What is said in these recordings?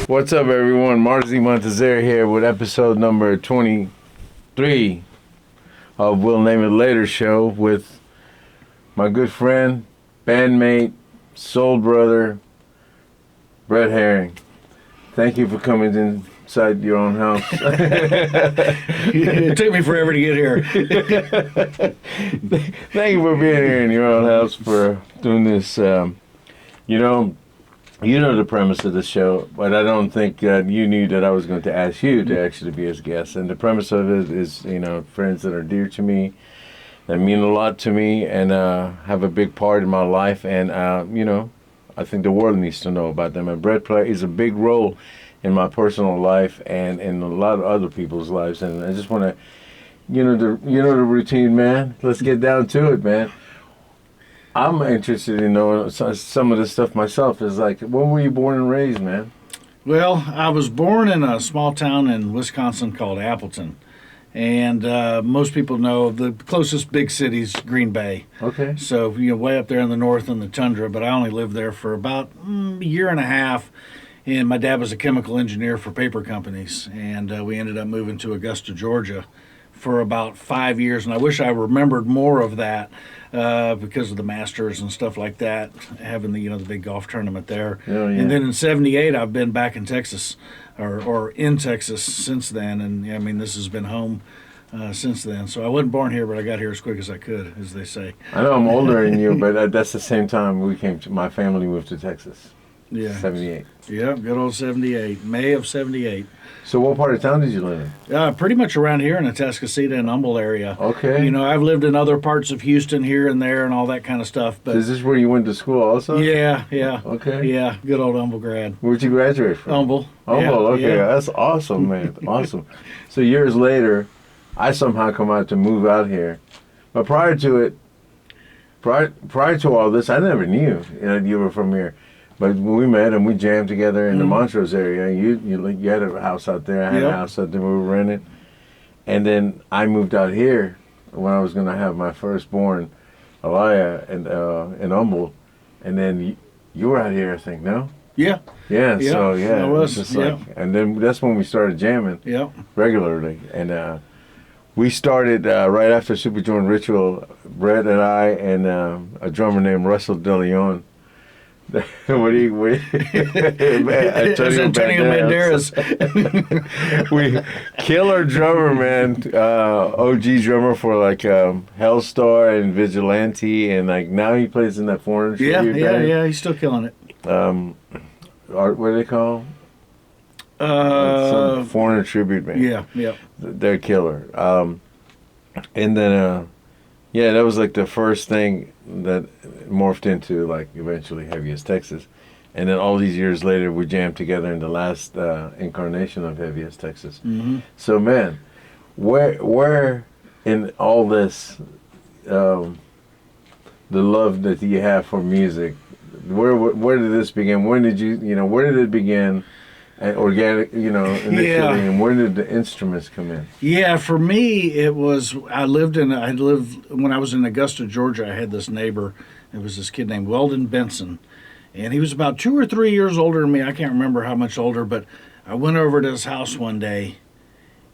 What's up, everyone? Marzi Montezer here with episode number 23 of We'll Name It Later show with my good friend, bandmate, soul brother, Brett Herring. Thank you for coming inside your own house. It took me forever to get here. Thank you for being here in your own house for doing this. You know the premise of the show, but I don't think you knew that I was going to ask you to actually be his guest. And the premise of it is, friends that are dear to me, that mean a lot to me, and have a big part in my life. And, I think the world needs to know about them. And Brett plays a big role in my personal life and in a lot of other people's lives. And I just want to, the routine, man. Let's get down to it, man. I'm interested in knowing some of this stuff myself. Is like, when were you born and raised, man? Well, I was born in a small town in Wisconsin called Appleton. And most people know the closest big city's Green Bay. Okay. So, way up there in the north in the tundra, but I only lived there for about a year and a half. And my dad was a chemical engineer for paper companies. And we ended up moving to Augusta, Georgia for about 5 years. And I wish I remembered more of that. Because of the Masters and stuff like that, having the big golf tournament there. Oh, yeah. And then in '78, I've been back in Texas, or in Texas since then. And I mean, this has been home since then. So I wasn't born here, but I got here as quick as I could, as they say. I know I'm older than you, but that's the same time my family moved to Texas. Yeah. 78. Yeah, good old '78, May of '78. So what part of town did you live in? Pretty much around here in the Atascocita and Humble area. Okay. I've lived in other parts of Houston here and there and all that kind of stuff. But is this where you went to school also? Yeah. Okay. Yeah, good old Humble grad. Where'd you graduate from? Humble. Okay. Yeah. That's awesome, man. Awesome. So years later, I somehow come out to move out here. But prior to all this, I never knew you were from here. But when we met and we jammed together in the Montrose area, you had a house out there, I had a house out there we were renting. And then I moved out here when I was going to have my firstborn, Aliyah, in Humble. And then you were out here, I think, no? Yeah. Yeah, so I was. Just and then that's when we started jamming regularly. And we started right after Super Joint Ritual, Brett and I and a drummer named Russell DeLeon. What do you Antonio Banderas. We killer drummer, man. OG drummer for like Hellstar and Vigilante, and like now he plays in that foreign tribute band. Yeah, he's still killing it. What do they call? Some foreign tribute band. Yeah. They're killer. And then that was like the first thing that morphed into like eventually Heaviest Texas. And then all these years later we jammed together in the last incarnation of Heaviest Texas. Mm-hmm. So man, where in all this the love that you have for music, where did this begin? When did where did it begin? And organic, initially, and where did the instruments come in? Yeah, for me, it was, when I was in Augusta, Georgia, I had this neighbor. It was this kid named Weldon Benson. And he was about 2 or 3 years older than me. I can't remember how much older, but I went over to his house one day,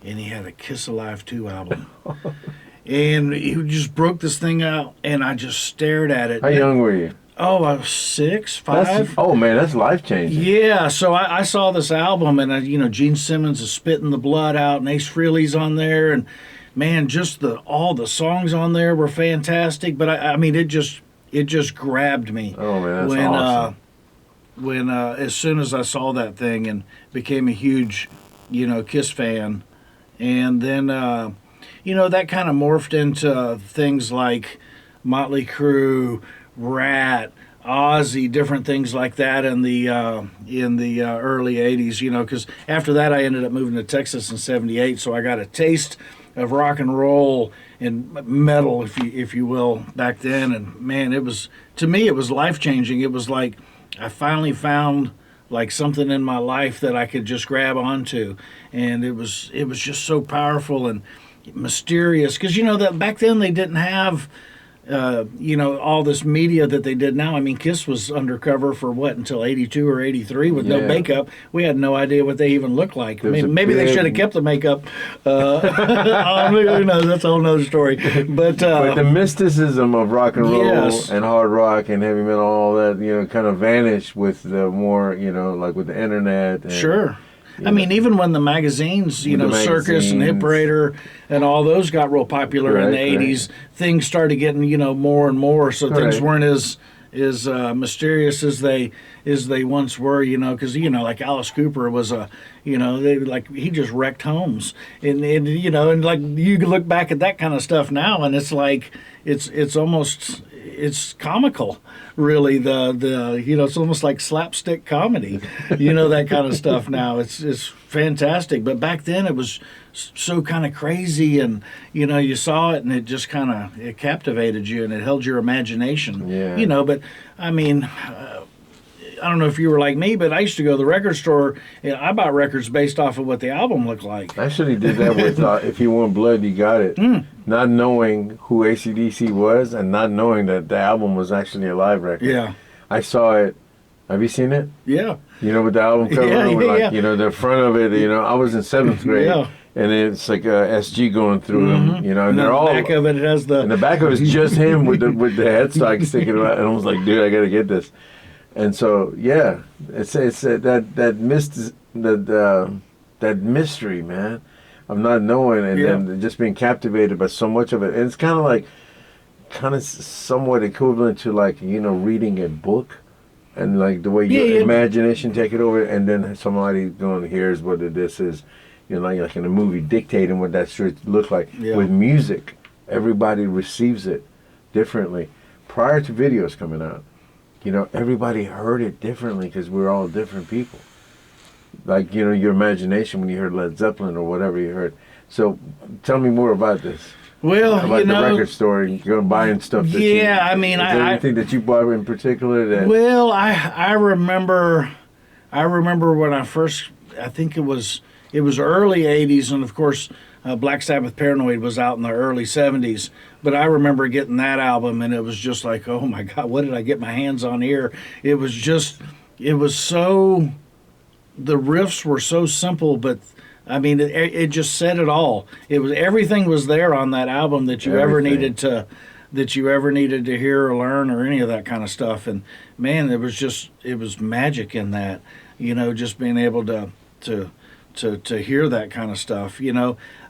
and he had a Kiss Alive 2 album. And he just broke this thing out, and I just stared at it. How young were you? Oh, I was 6, 5. That's life-changing. Yeah, so I saw this album, and Gene Simmons is spitting the blood out, and Ace Frehley's on there, and man, just all the songs on there were fantastic. But I mean, it just grabbed me. Oh man, that's awesome. When as soon as I saw that thing and became a huge, Kiss fan, and then that kind of morphed into things like Motley Crue, Rat, Ozzy, different things like that in the early 80s, because after that I ended up moving to Texas in '78, so I got a taste of rock and roll and metal, if you will, back then. And man, to me it was life-changing. It was like I finally found like something in my life that I could just grab onto, and it was just so powerful and mysterious, because that back then they didn't have all this media that they did now. I mean, Kiss was undercover for what, until 82 or 83 with no Yeah. makeup. We had no idea what they even looked like. I There's mean, a maybe they big- should have kept the makeup. Who knows? That's a whole nother story. But the mysticism of rock and roll Yes. and hard rock and heavy metal, all that, kind of vanished with the more, like with the internet. And, sure. I mean, even when the magazines, With the Circus and Hit magazines. Parader and all those got real popular in the Correct, 80s, things started getting, more and more. So things Correct. weren't as mysterious as they once were, because like Alice Cooper was he just wrecked homes, and like you can look back at that kind of stuff now, and it's like it's almost it's comical, really. It's almost like slapstick comedy, that kind of stuff now. It's fantastic, but back then it was so kind of crazy, and you saw it and it just it captivated you and it held your imagination. Yeah. But I mean, I don't know if you were like me, but I used to go to the record store and I bought records based off of what the album looked like. I actually did that with If You Want Blood, You Got It. Not knowing who AC/DC was and not knowing that the album was actually a live record. Yeah. I saw it. Have you seen it? Yeah. With the album cover, Yeah, with yeah. the front of it, I was in 7th grade. Yeah. And it's like SG going through them, and And they're the all... back of it has the And the back of it is just him with the headstock sticking out, and I was like, dude, I gotta get this. And so, yeah, it's that mystery, man, of not knowing, and then just being captivated by so much of it. And it's kind of somewhat equivalent to reading a book, and like the way your imagination take it over, and then somebody going, here's what this is, like in a movie, dictating what that should look like. Yeah. With music, everybody receives it differently. Prior to videos coming out, everybody heard it differently because we're all different people. Like, your imagination when you heard Led Zeppelin or whatever you heard. So tell me more about this. Well, About the record store and going buying stuff that Yeah, I mean, is there anything that you bought in particular that... Well, I remember when I first, I think it was early 80s, and of course Black Sabbath Paranoid was out in the early 70s, but I remember getting that album and it was just like, oh my God, what did I get my hands on here? It was so, the riffs were so simple, but I mean, it just said it all. Everything was there on that album that you ever needed to hear or learn or any of that kind of stuff. And man, it was magic in that, just being able to hear that kind of stuff.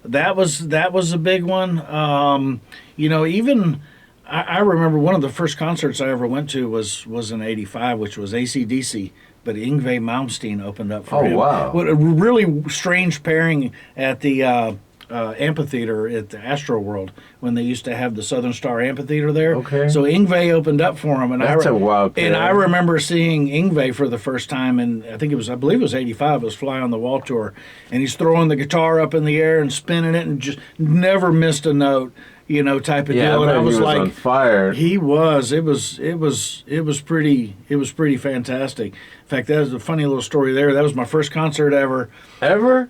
That was a big one. Even I remember one of the first concerts I ever went to was in '85, which was AC/DC. But Yngwie Malmsteen opened up for him. Oh, wow. What a really strange pairing at the amphitheater at the Astro World when they used to have the Southern Star Amphitheater there. Okay. So Yngwie opened up for him, and That's a wild pair. And I remember seeing Yngwie for the first time, and I believe it was '85. It was Fly on the Wall tour, and he's throwing the guitar up in the air and spinning it, and just never missed a note. Type of deal. And I was he was like, on fire. He was. It was pretty fantastic. In fact, that was a funny little story there. That was my first concert ever. Ever?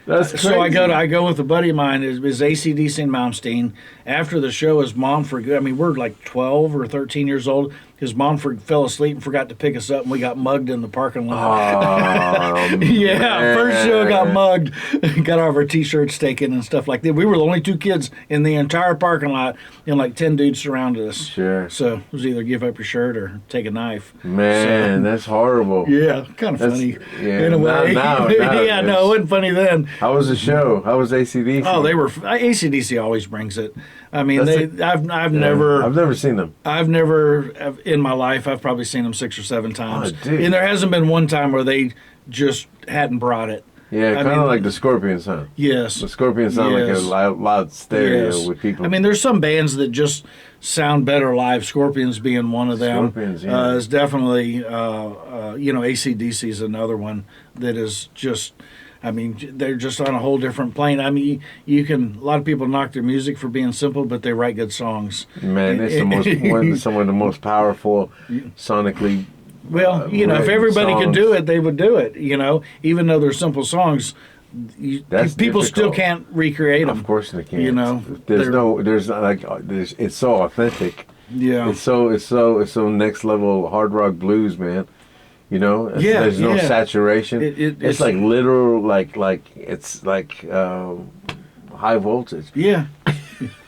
That's crazy. So I go with a buddy of mine. Is AC/DC and Malmsteen. After the show, his mom forgot. I mean, we're like 12 or 13 years old. His mom fell asleep and forgot to pick us up, and we got mugged in the parking lot. Oh, Yeah, man. first show got mugged. Got all of our T-shirts taken and stuff like that. We were the only two kids in the entire parking lot, and like 10 dudes surrounded us. Sure. So it was either give up your shirt or take a knife. Man, that's horrible. Yeah, kind of funny in a way. Now Yeah, no, it wasn't funny then. How was the show? How was AC/DC? Oh, they were AC/DC always brings it. I mean, I've never seen them. I've never in my life. I've probably seen them 6 or 7 times, Oh, dude. and there hasn't been one time where they just hadn't brought it. Yeah, I kind of mean, like the Scorpions sound. Yes, The Scorpions sound Yes. like a loud stereo yes. with people. I mean, there's some bands that just sound better live. Scorpions being one of them. Scorpions, yeah. Is definitely AC/DC is another one that is just. I mean, they're just on a whole different plane. I mean, a lot of people knock their music for being simple, but they write good songs. Man, it's some of the most powerful, sonically. Well, if written everybody could songs. do it, they would do it. Even though they're simple songs, That's people still difficult. can't recreate them. Of course they can't. You know, there's not like, it's so authentic. Yeah. It's so next level hard rock blues, man. You know, Yeah, there's no yeah. saturation. It's like literal, it's like high voltage. Yeah.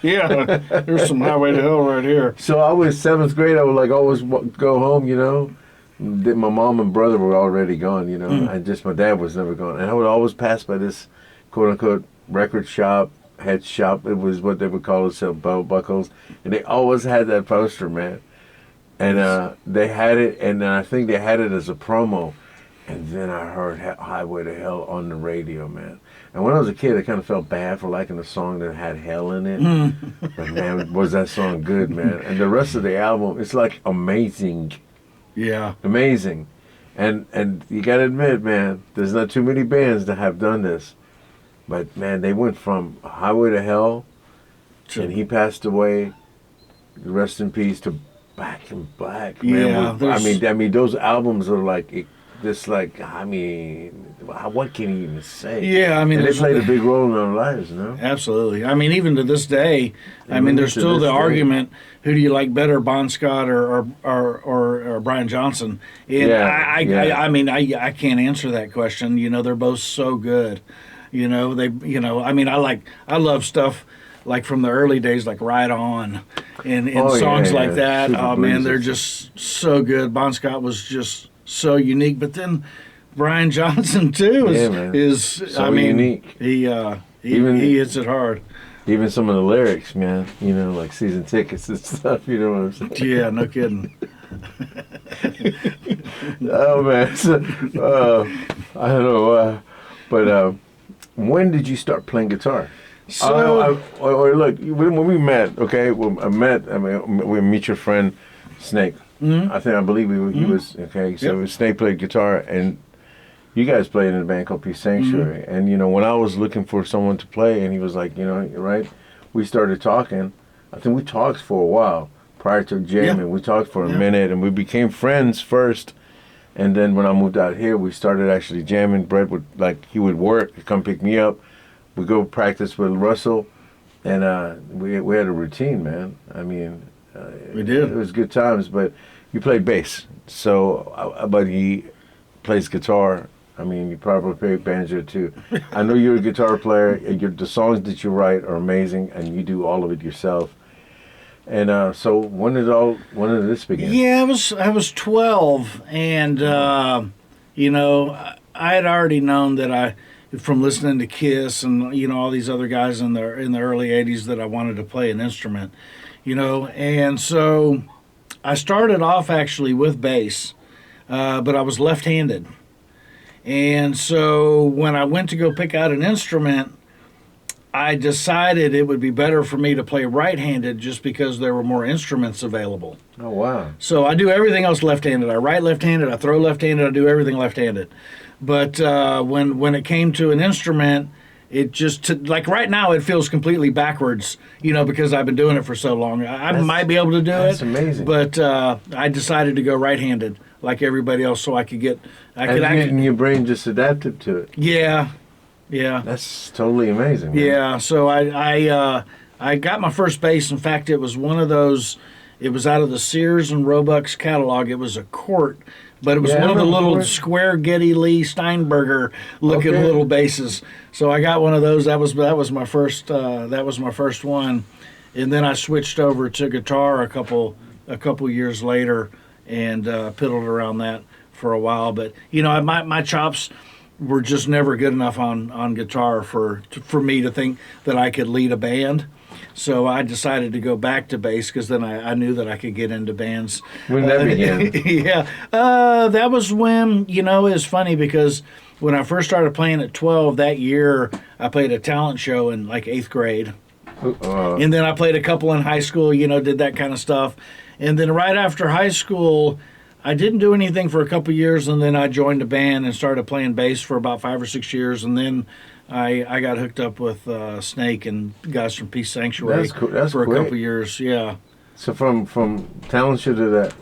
Yeah. There's some highway to hell right here. So I was seventh grade. I would like always go home. You know, my mom and brother were already gone. You know, and just my dad was never gone. And I would always pass by this quote unquote record shop, head shop. It was what they would call it, sell belt buckles, and they always had that poster, man. And they had it, and I think they had it as a promo. And then I heard Highway to Hell on the radio, man. And when I was a kid, I kind of felt bad for liking a song that had hell in it. But man, was that song good, man. And the rest of the album, it's like amazing. Yeah. Amazing. And you got to admit, man, there's not too many bands that have done this. But man, they went from Highway to Hell, and he passed away, rest in peace, to Back in Black. Man, Yeah. I mean, those albums are like, I mean, what can you even say? Yeah, I mean, and they played a big role in our lives, no? Absolutely. I mean, even to this day, I mean, there's still the argument: who do you like better, Bon Scott or Brian Johnson? And I mean, I can't answer that question. You know, they're both so good. You know, I mean, I love stuff like from the early days, like Ride On, and songs like that. Super Oh man, bluesy. they're just so good. Bon Scott was just so unique, but then Brian Johnson too is so I mean, unique. He hits it hard. Even some of the lyrics, man, you know, like season tickets and stuff, you know what I'm saying? Yeah, no kidding. Oh, man. So, I don't know. But when did you start playing guitar? So, or look, when we met, okay, we meet your friend Snake. Mm-hmm. I believe he was, okay, so Snake played guitar, and you guys played in a band called Peace Sanctuary. Mm-hmm. And, you know, when I was looking for someone to play, and he was like, you know, you're right, we started talking. I think we talked for a while prior to jamming. Yeah. We talked for a minute, and we became friends first. And then when I moved out here, we started actually jamming. Brett would, he would work, come pick me up. We go practice with Russell, and we had a routine, man. I mean, we did. It was good times, but you played bass. So, but he plays guitar. I mean, you probably play banjo too. I know you're a guitar player. The songs that you write are amazing, and you do all of it yourself. And so, when did this begin? Yeah, I was 12, and you know, I had already known that from listening to Kiss and you know all these other guys in the early '80s that I wanted to play an instrument, you know, and so I started off actually with bass, but I was left-handed, and so when I went to go pick out an instrument, I decided it would be better for me to play right-handed just because there were more instruments available. Oh, wow. So I do everything else left-handed. I write left-handed, I throw left-handed, I do everything left-handed. But when it came to an instrument, it just, like right now, it feels completely backwards, you know, because I've been doing it for so long. I might be able to do it. That's amazing. But I decided to go right-handed like everybody else so I could get... And your brain just adapted to it. Yeah. Yeah. That's totally amazing, man. Yeah, so I got my first bass. In fact, it was one of those. It was out of the Sears and Roebuck's catalog. It was a Cort, but it was one of the little square Geddy Lee Steinberger looking little basses. So I got one of those. That was my first. That was my first one, and then I switched over to guitar a couple years later and piddled around that for a while. But you know, my chops were just never good enough on guitar for me to think that I could lead a band. So I decided to go back to bass because then I knew that I could get into bands. When that began? Yeah. That was when, you know, it's funny because when I first started playing at 12 that year, I played a talent show in like 8th grade. And then I played a couple in high school, you know, did that kind of stuff. And then right after high school, I didn't do anything for a couple years, and then I joined a band and started playing bass for about 5 or 6 years, and then I got hooked up with Snake and guys from Peace Sanctuary. That's cool. That's for great. a couple years. Yeah. So from talent show to that.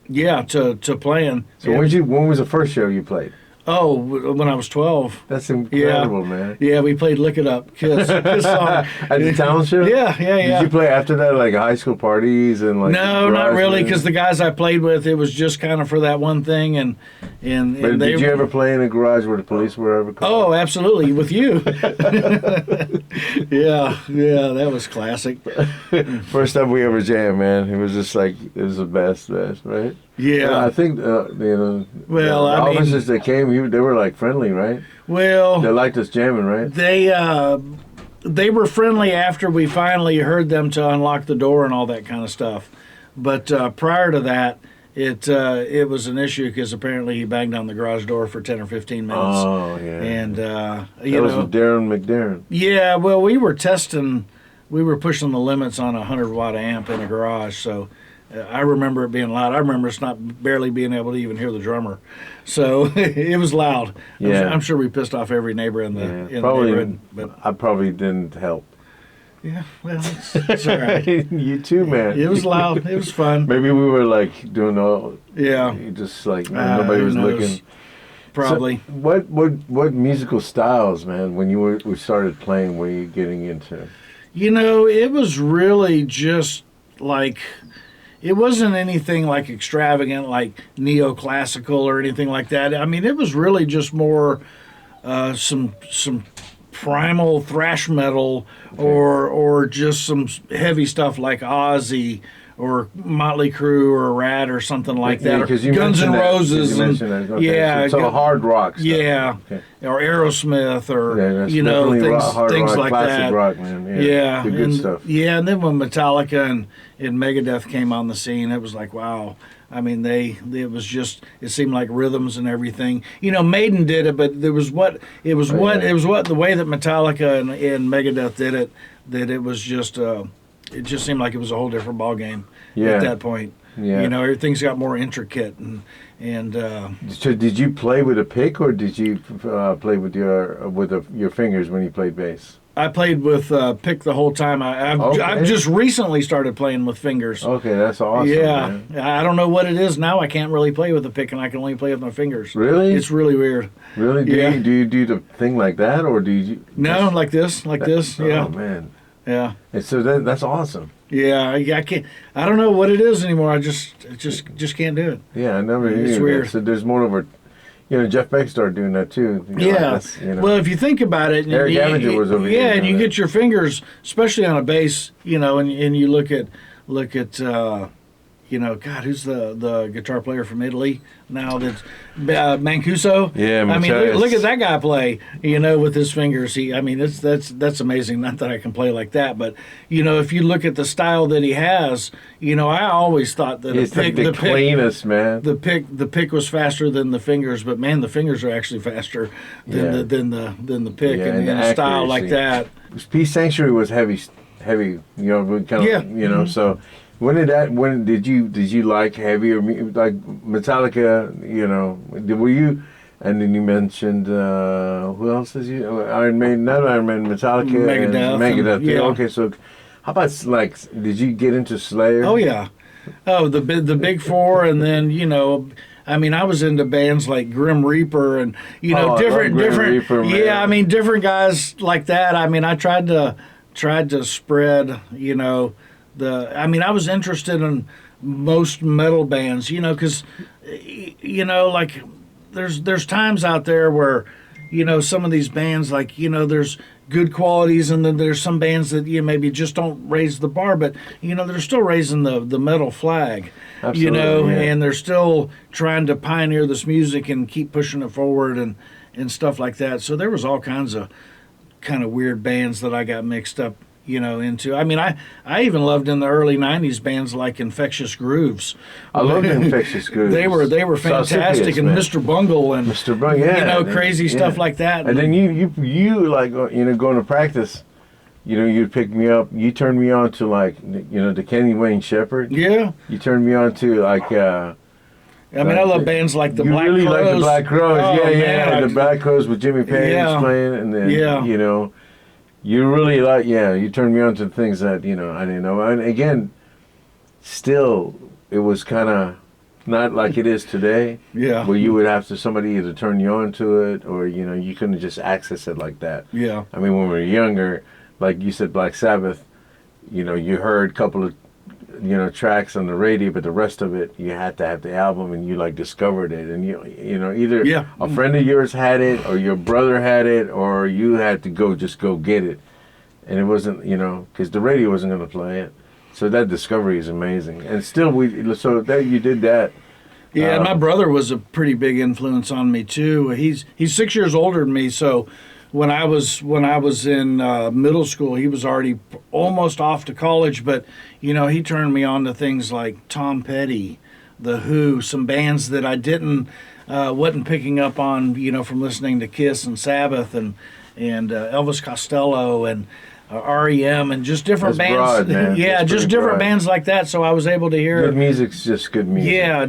Yeah, to playing. So when was the first show you played? Oh, when I was 12. That's incredible, man. Yeah, we played Lick It Up, Kiss song. At the township? Yeah. Did you play after that, like high school parties and like? No, not garage really, bands? because the guys I played with, it was just kind of for that one thing, and But they. did you ever play in a garage where the police were ever called? Oh, absolutely, with you. yeah, that was classic. First time we ever jammed, man. It was just like it was the best, right? Yeah. I think Well, the I mean- officers that came, they were like friendly, right? Well, They liked us jamming, right? they were friendly after we finally heard them to unlock the door and all that kind of stuff. But prior to that, it was an issue because apparently he banged on the garage door for 10 or 15 minutes. Oh yeah. And that was with Darren McDarren. yeah, well, we were pushing the limits on a 100-watt amp in a garage, so I remember it being loud. I remember us not barely being able to even hear the drummer, so it was loud. Yeah. I'm sure we pissed off every neighbor in the Probably. neighborhood. But I probably didn't help. yeah, well, it's all right. You too, man. It was loud. It was fun. Maybe we were like doing all. Yeah, Just like nobody was who knows? looking. Probably. So what musical styles, man? When we started playing, were you getting into? It was really just like, it wasn't anything like extravagant, like neoclassical or anything like that. I mean, it was really just more some primal thrash metal, or just some heavy stuff like Ozzy or Motley Crue or Rat or something like that, or 'cause you Guns N' mentioned that. Roses, You and mentioned that. Okay. yeah, so hard rock stuff. yeah, Okay. or Aerosmith, or Yeah, that's definitely hard things rock, like classic that. rock, man. Yeah, the good and, stuff. Yeah, and then when Metallica and Megadeth came on the scene, it was like, wow. I mean, it seemed like rhythms and everything. Maiden did it, but the way that Metallica and Megadeth did it, that it was just, it just seemed like it was a whole different ball game Yeah. at that point. Yeah. Everything's got more intricate and So did you play with a pick, or did you play with your fingers when you played bass? I played with pick the whole time. I've just recently started playing with fingers. Okay, that's awesome. Yeah, man. I don't know what it is now. I can't really play with a pick, and I can only play with my fingers. Really? It's really weird. Really? Do Yeah. you do the thing like that, or do you? No, like this. Yeah, Oh man. yeah, And so that's awesome. yeah. I can't. I don't know what it is anymore. I just can't do it. Yeah, I never It's knew that. weird. So there's more of a, Jeff Beck started doing that too. Yeah. that's, Well, if you think about it, Eric Gaminger was over here yeah, and doing you that. get your fingers, especially on a bass, and you look at, God, who's the guitar player from Italy now? That's Mancuso. Yeah, I mean, Matthias. look at that guy play. With his fingers. That's amazing. Not that I can play like that, but if you look at the style that he has, I always thought that it's the cleanest, man. the pick was faster than the fingers, but man, the fingers are actually faster than Yeah. the pick, Yeah, and and in a style like accuracy. that. Peace Sanctuary was heavy, kind of, Yeah. So when did you like heavier, like Metallica, were you, and then you mentioned, who else is you? Iron Maiden, not Iron Maiden, Metallica, Megadeth, and Megadeth. and- yeah. Okay, so how about, like, did you get into Slayer? Oh yeah, the big four, and then I was into bands like Grim Reaper and Oh, I love different Grim Reaper, man. yeah, different guys like that. I tried to spread I was interested in most metal bands, because like there's times out there where some of these bands, like there's good qualities, and then there's some bands that maybe just don't raise the bar, but they're still raising the metal flag. Absolutely, yeah. And they're still trying to pioneer this music and keep pushing it forward and stuff like that. So there was all kinds of kind of weird bands that I got mixed up into. I even loved in the early '90s bands like Infectious Grooves. I loved Infectious Grooves. They were fantastic, Sausapius, and man. Mr. Bungle and Mr. Bungle, yeah, crazy yeah. stuff like that. And then you like going to practice, you'd pick me up. You turned me on to, like, the Kenny Wayne Shepherd. Yeah, You turned me on to, like, I love bands like the you Black really Crowes. like the Black Crowes. Oh, yeah, man, the Black Crowes with Jimmy Page Yeah. playing, and then Yeah. you really like, you turned me on to things that I didn't know. And again, still, it was kind of Not like it is today, Yeah. where you would have to somebody either turn you on to it, or you couldn't just access it like that. Yeah. I mean, when we were younger, like you said, Black Sabbath, you heard a couple of tracks on the radio, but the rest of it you had to have the album, and you like discovered it, and either Yeah. a friend of yours had it, or your brother had it, or you had to go get it, and it wasn't because the radio wasn't going to play it. So that discovery is amazing, and still you did that. Yeah, and my brother was a pretty big influence on me too. He's 6 years older than me, so when I was in middle school, he was already almost off to college. But he turned me on to things like Tom Petty, The Who, some bands that I wasn't picking up on, from listening to Kiss and Sabbath and Elvis Costello and REM and just different That's bands. broad, man. Yeah, That's just pretty different broad. bands like that. So I was able to hear Good music's just good music. yeah,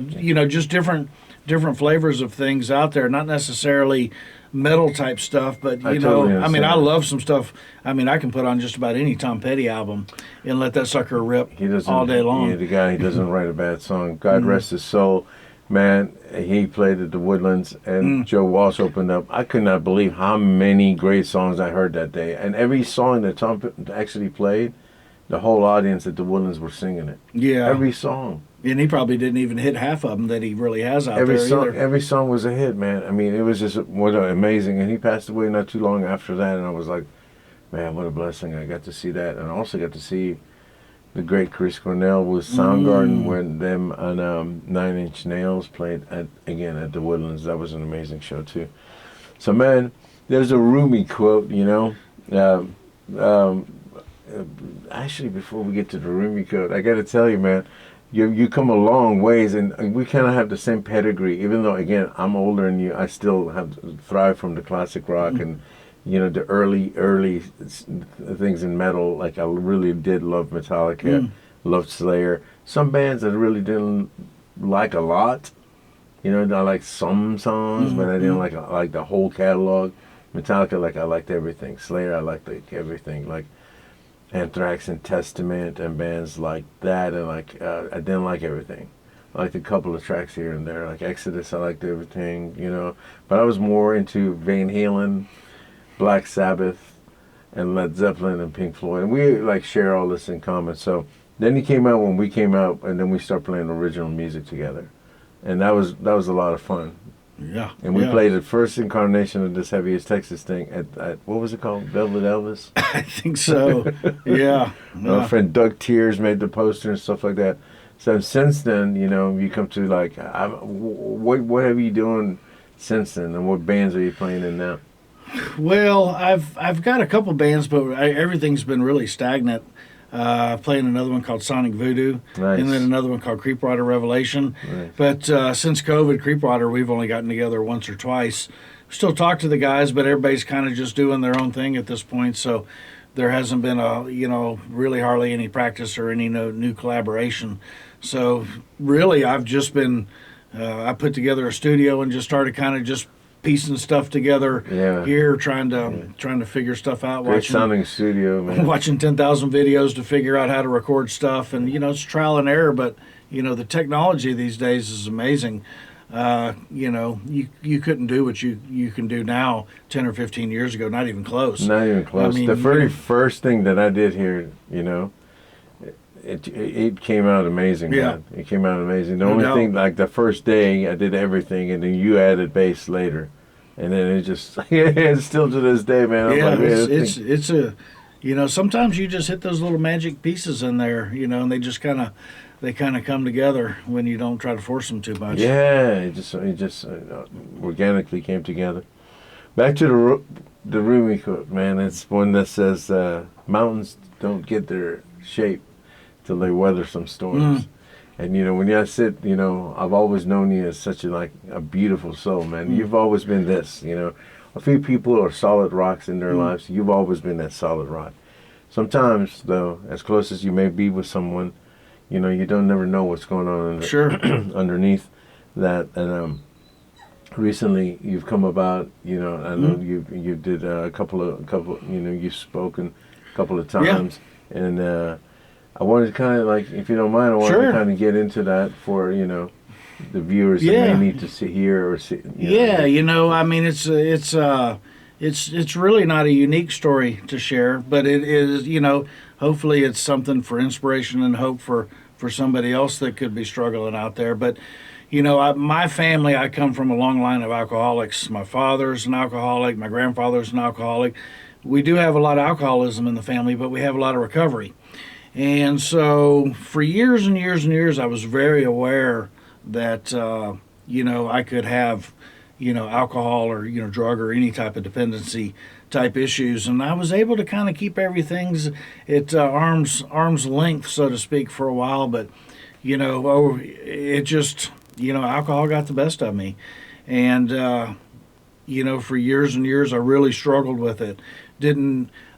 just different flavors of things out there. Not necessarily metal type stuff, but I totally I mean, I understand. love some stuff. I mean, I can put on just about any Tom Petty album and let that sucker rip He doesn't all day long. Yeah, the guy, he doesn't write a bad song. God rest his soul. Man, he played at the Woodlands, and Joe Walsh opened up. I could not believe how many great songs I heard that day. And every song that Tom actually played, the whole audience at the Woodlands were singing it. Yeah, Every song. and he probably didn't even hit half of them that he really has out Every there song, either. every song was a hit, man. I mean, it was just amazing. And he passed away not too long after that, and I was like, man, what a blessing! I got to see that, and I also got to see the great Chris Cornell with Soundgarden when them and 9 Inch Nails played again at the Woodlands. That was an amazing show too. So man, there's a Rumi quote, actually, before we get to the Rumi quote, I got to tell you, man, you come a long ways, and we kind of have the same pedigree. Even though, again, I'm older than you, I still have thrived from the classic rock and the early things in metal. Like I really did love Metallica, loved Slayer. Some bands I really didn't like a lot. I liked some songs, but I didn't like the whole catalog. Metallica, like I liked everything. Slayer, I liked everything. Like Anthrax and Testament and bands like that, and I didn't like everything. I liked a couple of tracks here and there, like Exodus. I liked everything, But I was more into Van Halen, Black Sabbath, and Led Zeppelin and Pink Floyd, and we share all this in common. So then he came out when we came out, and then we started playing original music together, and that was a lot of fun. Yeah, And we yeah. played the first incarnation of this Heavy as Texas thing at what was it called? Velvet Elvis. I think so. Yeah. Our friend Doug Tears made the poster and stuff like that. So since then, you come to what have you doing since then, and what bands are you playing in now? Well, I've got a couple bands, but everything's been really stagnant. Playing another one called Sonic Voodoo, Nice. and then another one called Creepwater Revelation. Nice. But since COVID, Creepwater, we've only gotten together once or twice. Still talk to the guys, but everybody's kind of just doing their own thing at this point. So there hasn't been really hardly any practice or any new collaboration. So really, I've just been I put together a studio and just started kind of just piecing stuff together here, trying to figure stuff out. Great sounding studio, man. Watching 10,000 videos to figure out how to record stuff, and it's trial and error. But the technology these days is amazing. You couldn't do what you can do now 10 or 15 years ago. Not even close. Not even close. I mean, The very first thing that I did here, it came out amazing. Yeah. Man. It came out amazing. The No only doubt. thing, like the first day, I did everything, and then you added bass later, and then it just it's still to this day, man. I'm Yeah, like, man, it's a sometimes you just hit those little magic pieces in there, and they just kind of come together when you don't try to force them too much. yeah, it just organically came together. Back to the Rumi quote, man. It's one that says, "Mountains don't get their shape till they weather some storms." And when I sit, I've always known you as such a beautiful soul, man. You've always been this, A few people are solid rocks in their lives. You've always been that solid rock. Sometimes, though, as close as you may be with someone, you don't never know what's going on Sure. underneath that. And recently, you've come about. I know you did a couple. You've spoken a couple of times, and I wanted to kind of if you don't mind, I wanted Sure. to kind of get into that for the viewers that Yeah. may need to see hear or see? Yeah, I mean, it's really not a unique story to share, but it is, hopefully it's something for inspiration and hope for somebody else that could be struggling out there. But my family, I come from a long line of alcoholics. My father's an alcoholic. My grandfather's an alcoholic. We do have a lot of alcoholism in the family, but we have a lot of recovery. And so for years and years and years, I was very aware that, I could have, alcohol or, drug or any type of dependency type issues. And I was able to kind of keep everything's at arm's length, so to speak, for a while. But, it just, alcohol got the best of me. And, for years and years, I really struggled with it.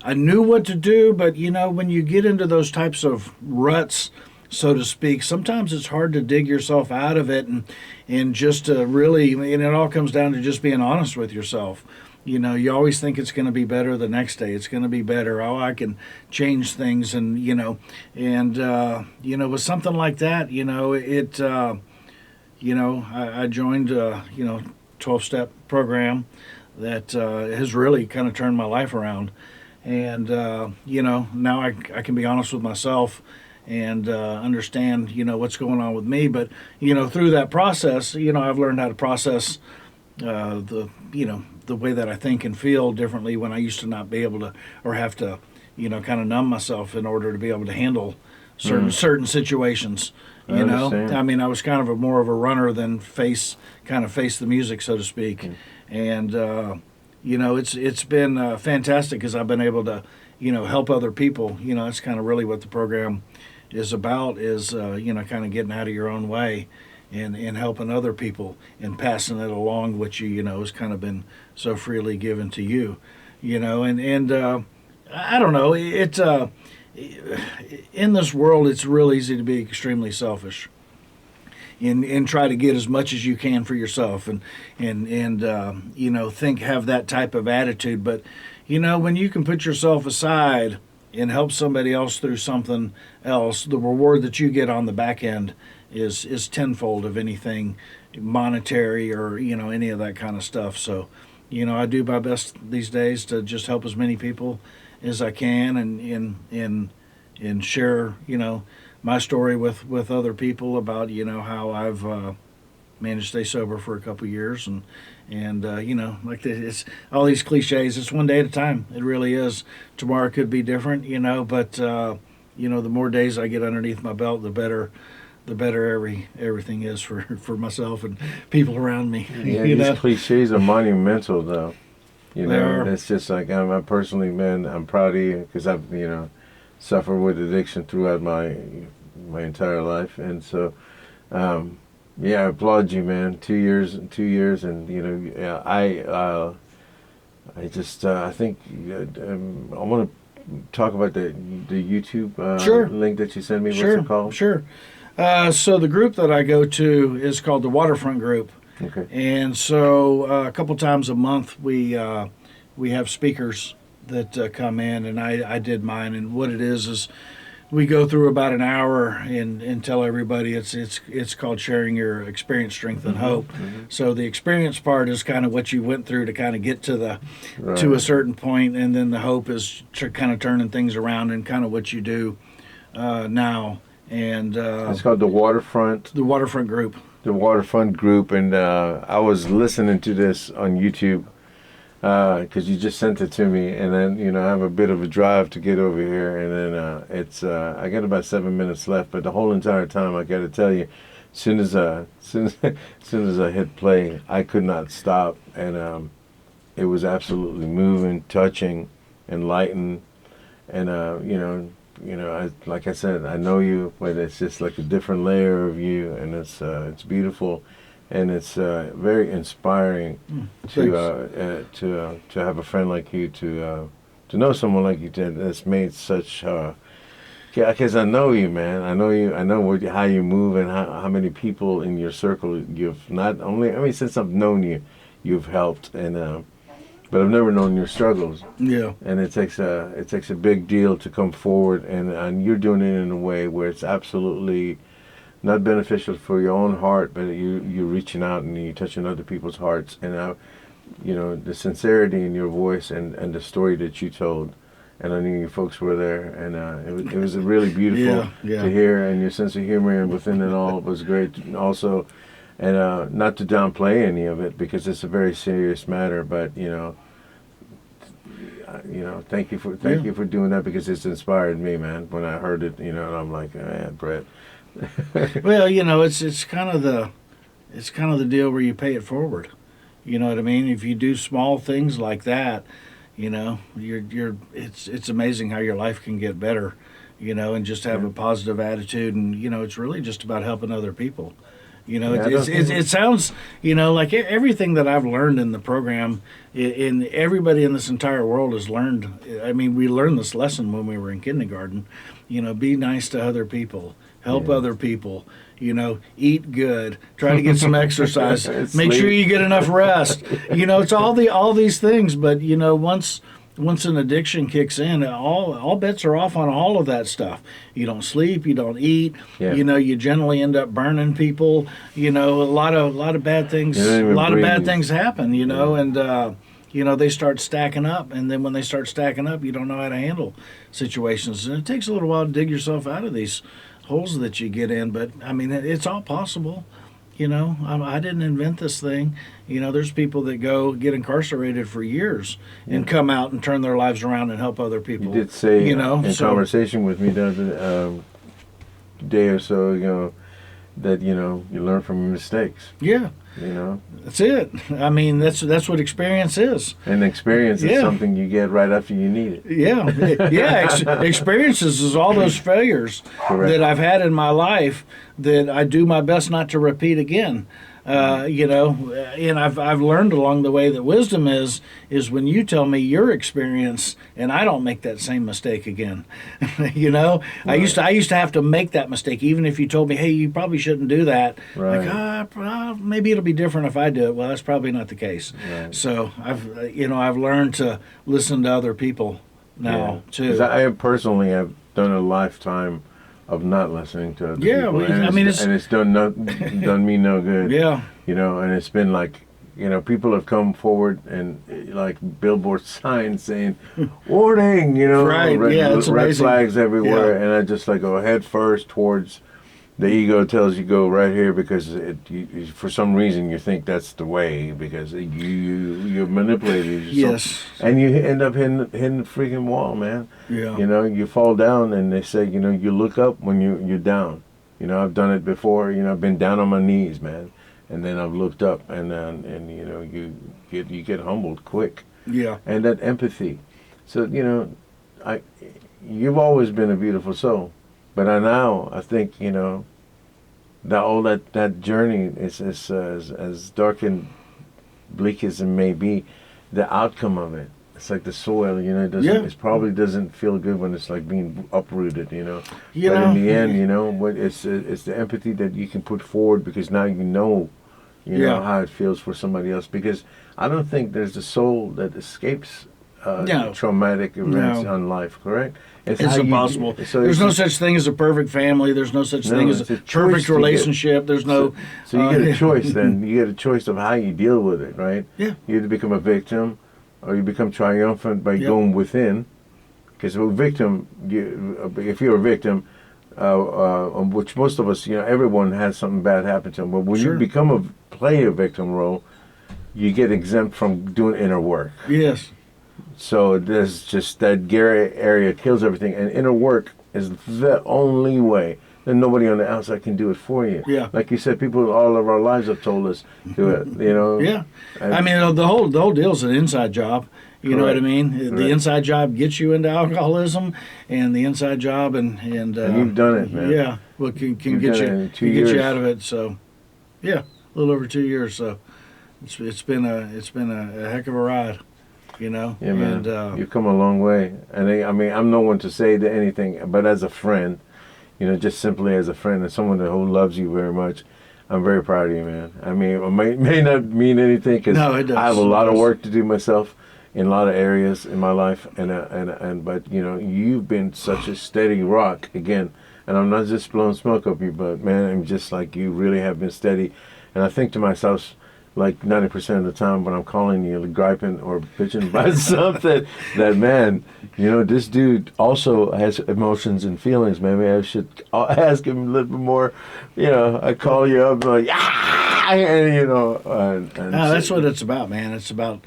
I knew what to do, but when you get into those types of ruts, so to speak, sometimes it's hard to dig yourself out of it and just to really, and it all comes down to just being honest with yourself. You always think it's going to be better the next day. It's going to be better. Oh, I can change things, and with something like that, I joined 12-step program that has really kind of turned my life around. And, now I can be honest with myself and understand, what's going on with me. But, through that process, I've learned how to process the way that I think and feel differently when I used to not be able to or have to, kind of numb myself in order to be able to handle certain situations. I understand. I mean, I was kind of more of a runner than face the music, so to speak. And it's been fantastic because I've been able to help other people. That's kind of really what the program is about, is kind of getting out of your own way and helping other people and passing it along, which has kind of been so freely given to you. And I don't know, it in this world it's real easy to be extremely selfish and try to get as much as you can for yourself and have that type of attitude. But when you can put yourself aside and help somebody else through something else, the reward that you get on the back end is tenfold of anything monetary or any of that kind of stuff. So I do my best these days to just help as many people as I can and share my story with other people about how I've managed to stay sober for a couple of years and it's all these cliches. It's one day at a time. It really is. Tomorrow could be different, but the more days I get underneath my belt, the better everything is for myself and people around me. Yeah, these cliches are monumental, though. They are. It's just like I personally, man, I'm proud of you because I've suffered with addiction throughout my entire life, and so I applaud you, man. 2 years, and I think I want to talk about the YouTube Sure. link that you sent me. Sure. What's it called? Sure. So the group that I go to is called the Waterfront Group. Okay. And so a couple times a month we have speakers that come in, and I did mine. And what it is we go through about an hour and tell everybody it's called sharing your experience, strength, and hope. Mm-hmm. So the experience part is kind of what you went through to kind of get to Right. to a certain point, and then the hope is kind of turning things around and kind of what you do now. And It's called the Waterfront. the Waterfront Group. The Waterfront Group, and I was listening to this on YouTube because you just sent it to me, and then I have a bit of a drive to get over here, and then I got about 7 minutes left, but the whole entire time I got to tell you, soon as I hit play, I could not stop, and it was absolutely moving, touching, enlightening, and like I said, I know you, but it's just like a different layer of you, and it's beautiful, and it's very inspiring to have a friend like you, to know someone like you that's made such. Because I know you, man. I know you. I know how you move and how many people in your circle you've not only. I mean, since I've known you, you've helped, and but I've never known your struggles. Yeah. And it takes a big deal to come forward, and you're doing it in a way where it's absolutely not beneficial for your own heart, but you're reaching out and you're touching other people's hearts. And the sincerity in your voice and the story that you told. And I knew you folks were there, and it was really beautiful to hear, and your sense of humor and within it all was great also. And not to downplay any of it, because it's a very serious matter, but thank you for doing that, because it's inspired me, man. When I heard it, and I'm like, man, Brett. Well, it's kind of the deal where you pay it forward. You know what I mean? If you do small things like that, it's amazing how your life can get better, and just have a positive attitude, and it's really just about helping other people. It sounds, like everything that I've learned in the program, and everybody in this entire world has learned. I mean, we learned this lesson when we were in kindergarten. Be nice to other people, help other people. Eat good, try to get some exercise, make sure you get enough rest. It's all these things. But once an addiction kicks in, all bets are off on all of that stuff. You don't sleep, you don't eat. Yeah. You generally end up burning people. A lot of bad things. Bad things happen. And they start stacking up, and then when they start stacking up, you don't know how to handle situations, and it takes a little while to dig yourself out of these holes that you get in. But I mean, it's all possible. I didn't invent this thing. There's people that go get incarcerated for years and come out and turn their lives around and help other people. You did say in conversation with me the other day or so ago that you learn from your mistakes. Yeah. That's it. I mean, that's what experience is. And experience is something you get right after you need it. Yeah. Experiences is all those failures that I've had in my life that I do my best not to repeat again. And I've learned along the way that wisdom is when you tell me your experience and I don't make that same mistake again. Right. I used to have to make that mistake, even if you told me, hey, you probably shouldn't do that. Right. Like, maybe it'll be different if I do it. Well, that's probably not the case. Right. So I've learned to listen to other people now too. 'Cause I personally have done a lifetime of not listening to other people. It's done me no good. Yeah. And it's been like, people have come forward and like billboard signs saying, warning, right. red flags everywhere. And I just like go head first towards the ego tells you go right here, because you, for some reason you think that's the way, because you're manipulated yourself. Yes. And you end up hitting the freaking wall, man. Yeah. You fall down, and they say, you look up when you're down. I've done it before. I've been down on my knees, man, and then I've looked up, and you get humbled quick. Yeah. And that empathy. So you've always been a beautiful soul. But I think, that journey is as dark and bleak as it may be, the outcome of it. It's like the soil, it probably doesn't feel good when it's like being uprooted, But in the end, it's the empathy that you can put forward, because now you know how it feels for somebody else. Because I don't think there's a soul that escapes traumatic events in life, correct? It's impossible. There's no such thing as a perfect family. There's no such thing as a perfect relationship. There's no. So you get a choice then. You get a choice of how you deal with it, right? Yeah. You either become a victim, or you become triumphant by going within. Because a victim, if you're a victim, which most of us, everyone has something bad happen to them. But when you play a victim role, you get exempt from doing inner work. Yes. So there's just that gray area kills everything, and inner work is the only way. Then nobody on the outside can do it for you. Yeah. Like you said, people all of our lives have told us do it. Yeah. The whole deal is an inside job. You know what I mean? Correct. The inside job gets you into alcoholism, and the inside job and you've done it, man. Yeah. Well, can get you out of it. So, yeah, a little over 2 years. So, it's been a heck of a ride. Yeah, man. And, you've come a long way. And I'm no one to say anything, but as a friend, just simply as a friend and someone who loves you very much, I'm very proud of you, man. It may not mean anything, because I have a lot of work to do myself in a lot of areas in my life, but you've been such a steady rock. Again, And I'm not just blowing smoke up you, but man, I'm just like, you really have been steady. And I think to myself, like 90% of the time when I'm calling you, griping or bitching about something, that man, this dude also has emotions and feelings. Maybe I should ask him a little bit more. I call you up like, and No, that's what it's about, man. It's about,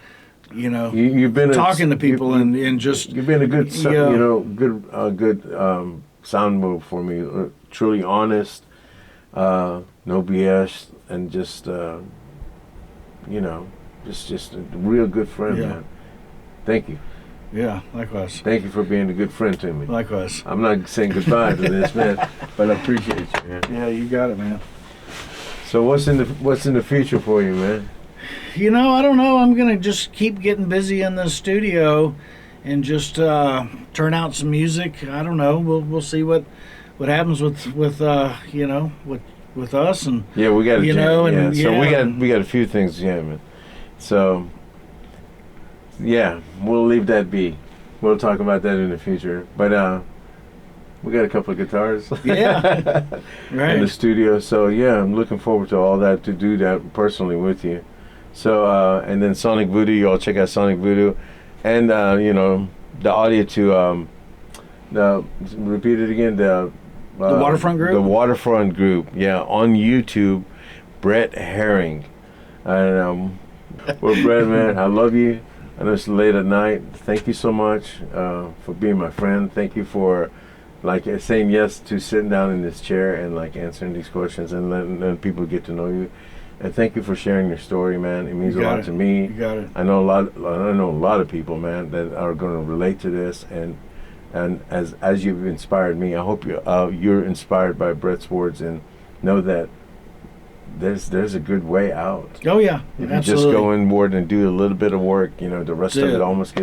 you've been talking to people and just you've been a good, Yeah. good sound move for me. Truly honest, no BS, and just just a real good friend, Yeah. man. Thank you. Yeah, likewise. Thank you for being a good friend to me. Likewise. I'm not saying goodbye to this, man, but I appreciate you, man. Yeah, you got it, man. So what's in the future for you, man? I don't know. I'm gonna just keep getting busy in the studio, and just turn out some music. I don't know. We'll see what happens with us and Yeah, we got and So we got a few things, yeah, man. So yeah, we'll leave that be. We'll talk about that in the future. But we got a couple of guitars. Yeah. Right. In the studio. So yeah, I'm looking forward to all that, to do that personally with you. So and then Sonic Voodoo, you all check out Sonic Voodoo, and the audio to repeat it again, the Waterfront Group. The Waterfront Group, yeah, on YouTube, Brett Herring, and well, Brett, man, I love you. I know it's late at night. Thank you so much for being my friend. Thank you for saying yes to sitting down in this chair and answering these questions and letting people get to know you. And thank you for sharing your story, man. It means a lot to me. You got it. I know a lot of people, man, that are going to relate to this, and as you've inspired me, I hope you're inspired by Brett's words, and know that there's a good way out. Oh yeah, If absolutely. you just go inward and do a little bit of work, the rest of it almost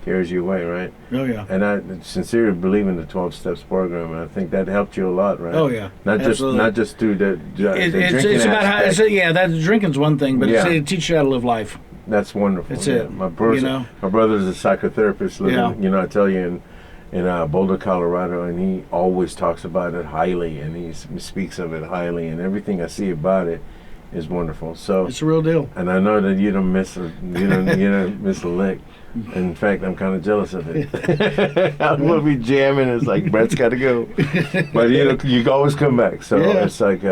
carries you away, right? Oh yeah. And I sincerely believe in the 12 Steps program, and I think that's helped you a lot, right? Oh yeah. Not absolutely. just through the drinking It's about how. aspect. That drinking's one thing, but Yeah. it teaches you how to live life. That's wonderful. That's yeah. it. My brother's a psychotherapist living, I tell you, in Boulder, Colorado, and he always talks about it highly, and he speaks of it highly, and everything I see about it is wonderful. So It's a real deal. and I know that you don't miss a lick. In fact, I'm kind of jealous of it. I'm gonna be jamming. It's like Brett's got to go, but you always come back. So Yeah. it's like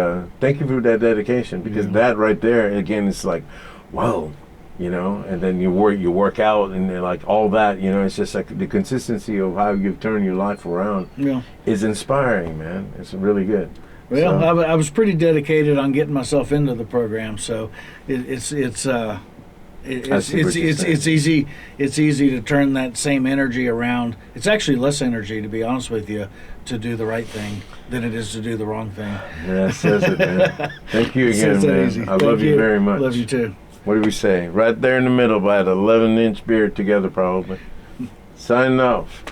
thank you for that dedication, because that right there again, it's like, whoa, and then you work out, and then all that, it's just like the consistency of how you've turned your life around Yeah. is inspiring, man. It's really good. Well, So- I was pretty dedicated on getting myself into the program, so it's I see what you're saying. it's easy to turn that same energy around. It's actually less energy, to be honest with you, to do the right thing than it is to do the wrong thing. Yeah, that says it, man. Thank you It's again, that man. easy. I Thank love you very much. Love you too. What do we say? Right there in the middle, by an 11-inch beard together, probably. Signing off.